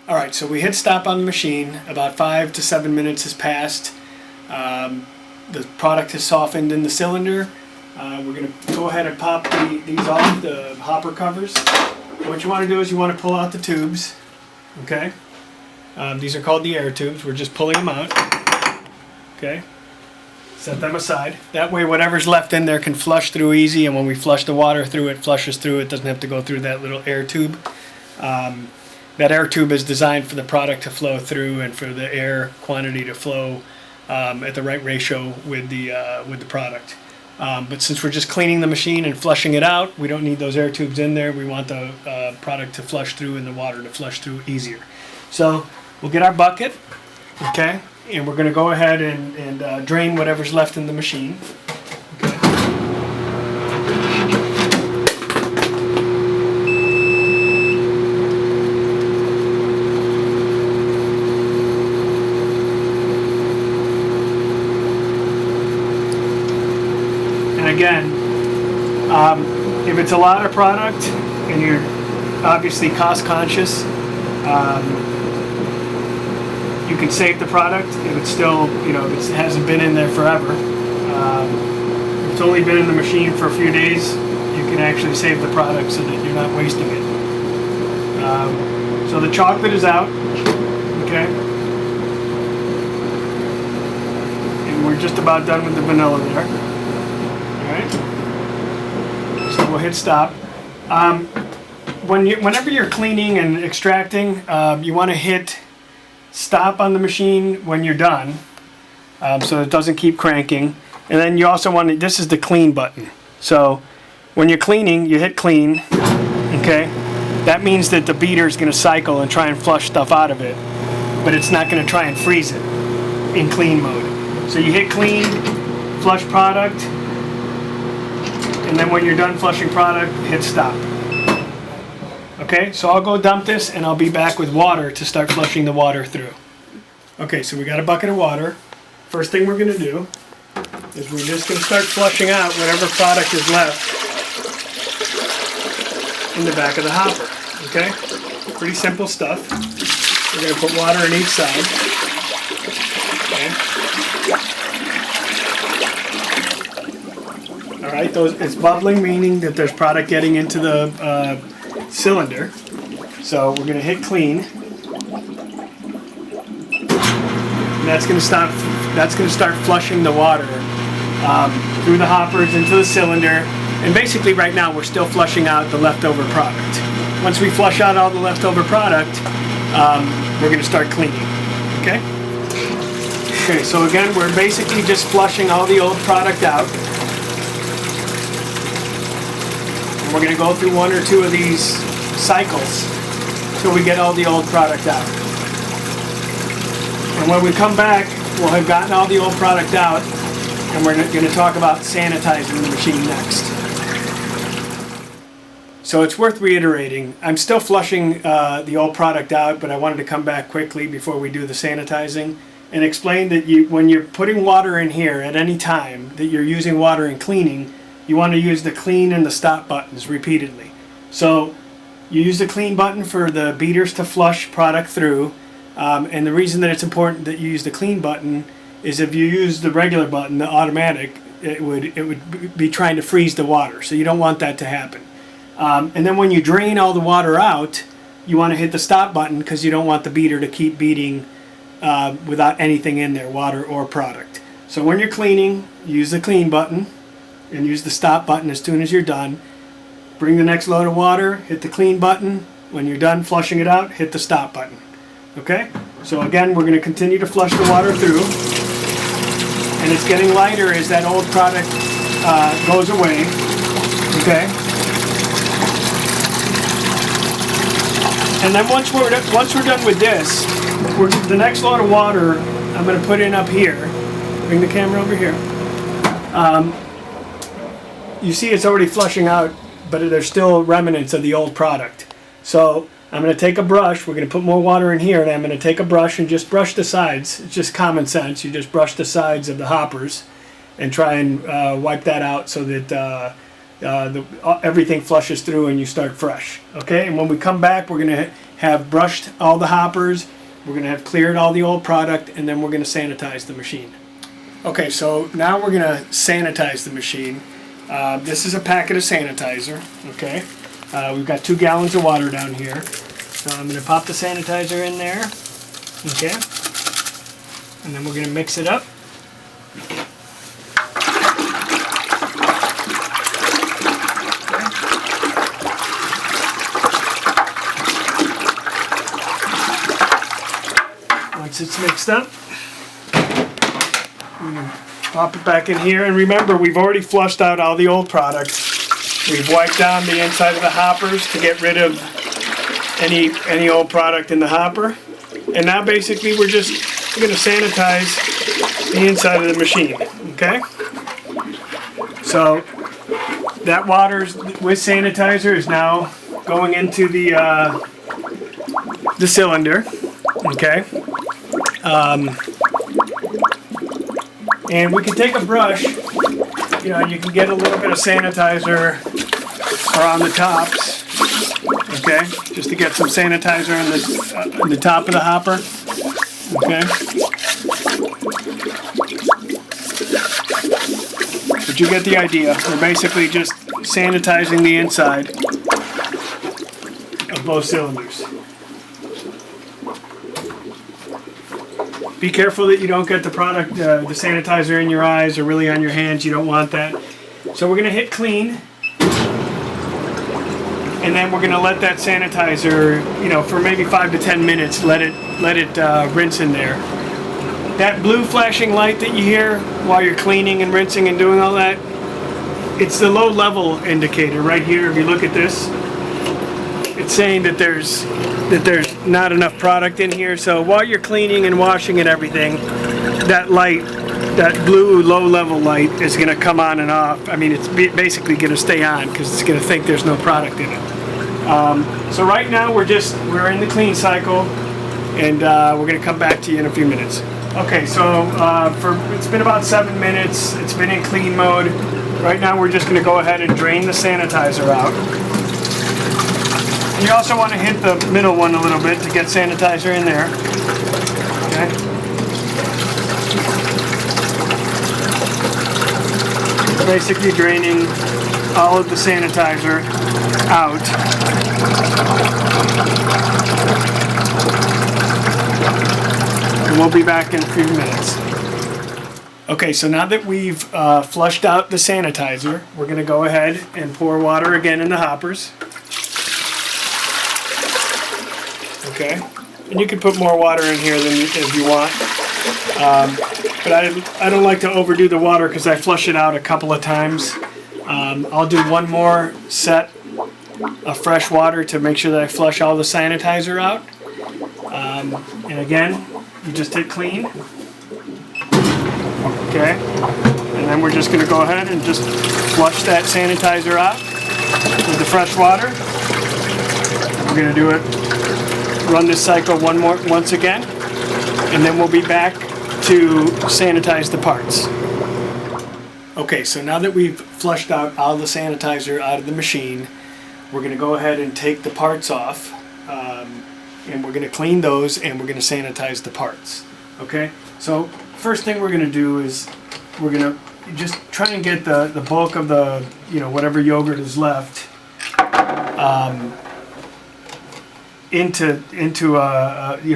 Alright, so we hit stop on the machine. About 5 to 7 minutes has passed. The product has softened in the cylinder. We're going to go ahead and pop these off, the hopper covers. What you want to do is you want to pull out the tubes. Okay? These are called the air tubes. We're just pulling them out. Okay? Set them aside. That way whatever's left in there can flush through easy, and when we flush the water through, it flushes through. It doesn't have to go through that little air tube. That air tube is designed for the product to flow through and for the air quantity to flow at the right ratio with the product. But since we're just cleaning the machine and flushing it out, we don't need those air tubes in there. We want the product to flush through and the water to flush through easier. So we'll get our bucket, okay, and we're going to go ahead and drain whatever's left in the machine. Again, if it's a lot of product and you're obviously cost conscious, you can save the product if it's still, if it hasn't been in there forever. If it's only been in the machine for a few days, you can actually save the product so that you're not wasting it. So the chocolate is out, okay? And we're just about done with the vanilla there. So we'll hit stop. Whenever you're cleaning and extracting, you want to hit stop on the machine when you're done, so it doesn't keep cranking. And then you also want to, this is the clean button. So when you're cleaning, you hit clean, okay? That means that the beater is going to cycle and try and flush stuff out of it, but it's not going to try and freeze it in clean mode. So you hit clean, flush product, and then when you're done flushing product, hit stop. Okay, so I'll go dump this and I'll be back with water to start flushing the water through. Okay, so we got a bucket of water. First thing we're going to do is we're just going to start flushing out whatever product is left in the back of the hopper. Okay, pretty simple stuff. We're going to put water on each side. Okay. Alright, it's bubbling, meaning that there's product getting into the cylinder. So we're going to hit clean. And that's going to start flushing the water through the hoppers into the cylinder. And basically right now we're still flushing out the leftover product. Once we flush out all the leftover product, we're going to start cleaning. Okay? Okay, so again, we're basically just flushing all the old product out. We're going to go through one or two of these cycles till we get all the old product out. And when we come back, we'll have gotten all the old product out, and we're going to talk about sanitizing the machine next. So it's worth reiterating, I'm still flushing the old product out, but I wanted to come back quickly before we do the sanitizing and explain that when you're putting water in here at any time that you're using water in cleaning, you want to use the clean and the stop buttons repeatedly. So you use the clean button for the beaters to flush product through, and the reason that it's important that you use the clean button is if you use the regular button, the automatic, it would be trying to freeze the water. So you don't want that to happen. And then when you drain all the water out, you want to hit the stop button because you don't want the beater to keep beating without anything in there, water or product. So when you're cleaning, use the clean button and use the stop button as soon as you're done. Bring the next load of water, hit the clean button. When you're done flushing it out, hit the stop button. Okay? So again, we're going to continue to flush the water through. And it's getting lighter as that old product goes away. Okay? And then once we're done with this, the next load of water I'm going to put in up here. Bring the camera over here. You see it's already flushing out, but there's still remnants of the old product. So I'm going to take a brush, we're going to put more water in here, and I'm going to take a brush and just brush the sides. It's just common sense. You just brush the sides of the hoppers and try and wipe that out so that everything flushes through and you start fresh. Okay, and when we come back, we're going to have brushed all the hoppers, we're going to have cleared all the old product, and then we're going to sanitize the machine. Okay, so now we're going to sanitize the machine. This is a packet of sanitizer. Okay, we've got 2 gallons of water down here. So I'm going to pop the sanitizer in there. Okay, and then we're going to mix it up. Once it's mixed up, we're going to pop it back in here. And remember, we've already flushed out all the old product. We've wiped down the inside of the hoppers to get rid of any old product in the hopper. And now basically we're going to sanitize the inside of the machine. Okay? So that water with sanitizer is now going into the cylinder. Okay? And we can take a brush, you can get a little bit of sanitizer around the tops, okay, just to get some sanitizer on the top of the hopper, okay. But you get the idea. We're basically just sanitizing the inside of both cylinders. Be careful that you don't get the product, the sanitizer in your eyes or really on your hands. You don't want that. So we're going to hit clean. And then we're going to let that sanitizer, for maybe 5 to 10 minutes, let it rinse in there. That blue flashing light that you hear while you're cleaning and rinsing and doing all that, it's the low level indicator right here. If you look at this, it's saying that there's not enough product in here. So while you're cleaning and washing and everything, that light, that blue low level light, is going to come on and off. I mean, it's basically going to stay on because it's going to think there's no product in it. So right now we're in the clean cycle, and we're going to come back to you in a few minutes. Okay, so it's been about 7 minutes. It's been in clean mode. Right now we're just going to go ahead and drain the sanitizer out. You also want to hit the middle one a little bit to get sanitizer in there. Okay. Basically draining all of the sanitizer out. And we'll be back in a few minutes. Okay, so now that we've flushed out the sanitizer, we're going to go ahead and pour water again in the hoppers. Okay, and you can put more water in here than if you want, but I don't like to overdo the water because I flush it out a couple of times. I'll do one more set of fresh water to make sure that I flush all the sanitizer out. And again, you just hit clean. Okay, and then we're just going to go ahead and just flush that sanitizer out with the fresh water. We're going to do it. Run this cycle once again, and then we'll be back to sanitize the parts. Okay, so now that we've flushed out all the sanitizer out of the machine, we're going to go ahead and take the parts off, and we're going to clean those, and we're going to sanitize the parts. Okay, so first thing we're going to do is we're going to just try and get the bulk of the whatever yogurt is left into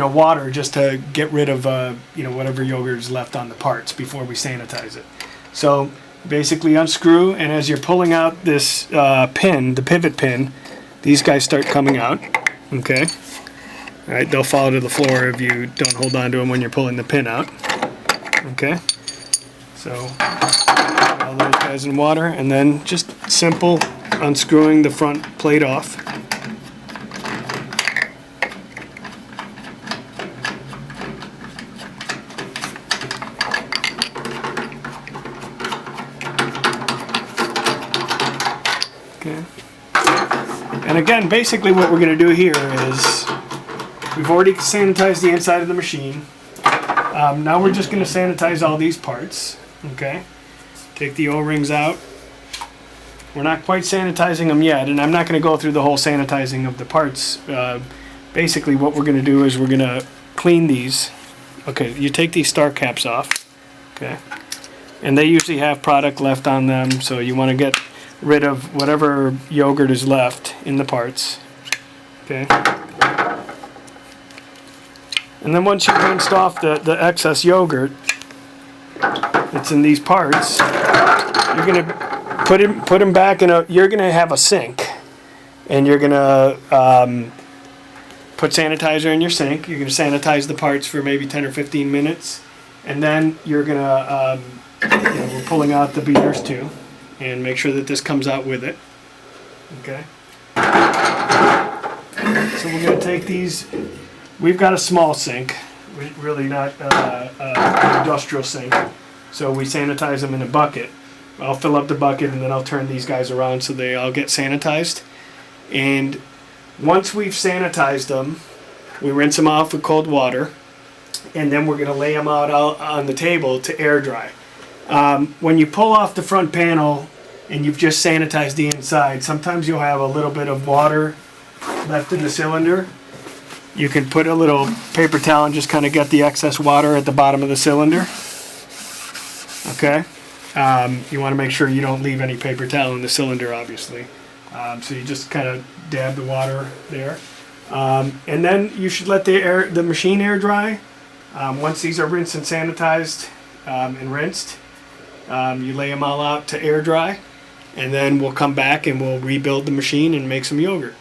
water, just to get rid of whatever yogurt is left on the parts before we sanitize it. So basically unscrew, and as you're pulling out this pin, the pivot pin, these guys start coming out. Okay, all right, they'll fall to the floor if you don't hold on to them when you're pulling the pin out. Okay, so put all those guys in water, and then just simple unscrewing the front plate off. And again, basically what we're going to do here is we've already sanitized the inside of the machine. Now we're just going to sanitize all these parts. Okay, take the O-rings out. We're not quite sanitizing them yet, and I'm not going to go through the whole sanitizing of the parts. Basically what we're going to do is we're going to clean these. Okay, you take these star caps off, okay, and they usually have product left on them, so you want to get rid of whatever yogurt is left in the parts, okay. And then once you've rinsed off the excess yogurt that's in these parts, you're going to put them back in a, you're going to have a sink, and you're going to put sanitizer in your sink. You're going to sanitize the parts for maybe 10 or 15 minutes, and then you're going to, we're pulling out the beaters too, and make sure that this comes out with it. Okay. So we're going to take these. We've got a small sink, really not an industrial sink, so we sanitize them in a bucket. I'll fill up the bucket and then I'll turn these guys around so they all get sanitized. And once we've sanitized them, we rinse them off with cold water, and then we're going to lay them out on the table to air dry. When you pull off the front panel and you've just sanitized the inside, sometimes you'll have a little bit of water left in the cylinder. You can put a little paper towel and just kind of get the excess water at the bottom of the cylinder. Okay. You want to make sure you don't leave any paper towel in the cylinder, obviously. So you just kind of dab the water there. And then you should let the machine air dry. Once these are rinsed and sanitized and rinsed, you lay them all out to air dry. And then we'll come back and we'll rebuild the machine and make some yogurt.